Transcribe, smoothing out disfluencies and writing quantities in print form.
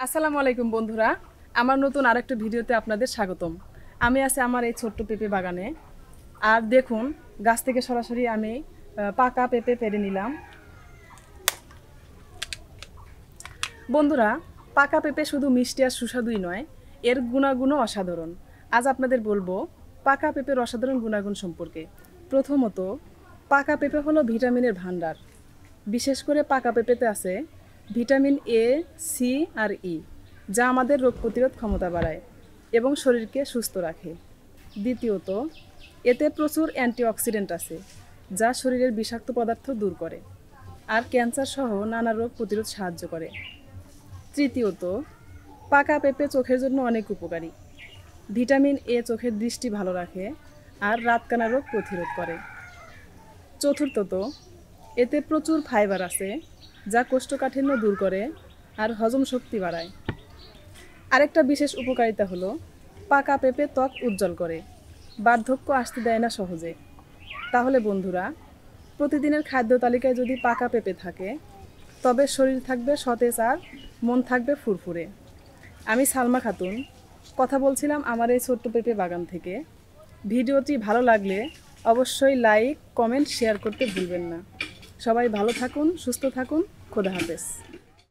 আসসালামু আলাইকুম বন্ধুরা, আমার নতুন আরেকটা ভিডিওতে আপনাদের স্বাগতম। আমি আছি আমার এই ছোট্ট পেঁপে বাগানে। আর দেখুন, গাছ থেকে সরাসরি আমি পাকা পেঁপে পেড়ে নিলাম। বন্ধুরা, পাকা পেঁপে শুধু মিষ্টি আর সুস্বাদুই নয়, এর গুণাগুণও অসাধারণ। আজ আপনাদের বলবো পাকা পেঁপের অসাধারণ গুণাগুণ সম্পর্কে। প্রথমত, পাকা পেঁপে হলো ভিটামিনের ভাণ্ডার। বিশেষ করে পাকা পেঁপেতে আছে ভিটামিন এ, সি আর ই, যা আমাদের রোগ প্রতিরোধ ক্ষমতা বাড়ায় এবং শরীরকে সুস্থ রাখে। দ্বিতীয়ত, এতে প্রচুর অ্যান্টিঅক্সিডেন্ট আছে, যা শরীরের বিষাক্ত পদার্থ দূর করে আর ক্যান্সার সহ নানা রোগ প্রতিরোধ সাহায্য করে। তৃতীয়ত, পাকা পেঁপে চোখের জন্য অনেক উপকারী। ভিটামিন এ চোখের দৃষ্টি ভালো রাখে আর রাতকানা রোগ প্রতিরোধ করে। চতুর্থত, এতে প্রচুর ফাইবার আছে, যা কোষ্ঠকাঠিন্য দূর করে আর হজম শক্তি বাড়ায়। আরেকটা বিশেষ উপকারিতা হলো পাকা পেঁপে ত্বক উজ্জ্বল করে, বার্ধক্য আসতে দেয় না সহজে। তাহলে বন্ধুরা, প্রতিদিনের খাদ্য তালিকায় যদি পাকা পেঁপে থাকে, তবে শরীর থাকবে সতেজ আর মন থাকবে ফুরফুরে। আমি সালমা খাতুন, কথা বলছিলাম আমার এই ছোট্ট পেঁপে বাগান থেকে। ভিডিওটি ভালো লাগলে অবশ্যই লাইক, কমেন্ট, শেয়ার করতে ভুলবেন না। সবাই ভালো থাকুন, সুস্থ থাকুন। খোদা হাফেজ।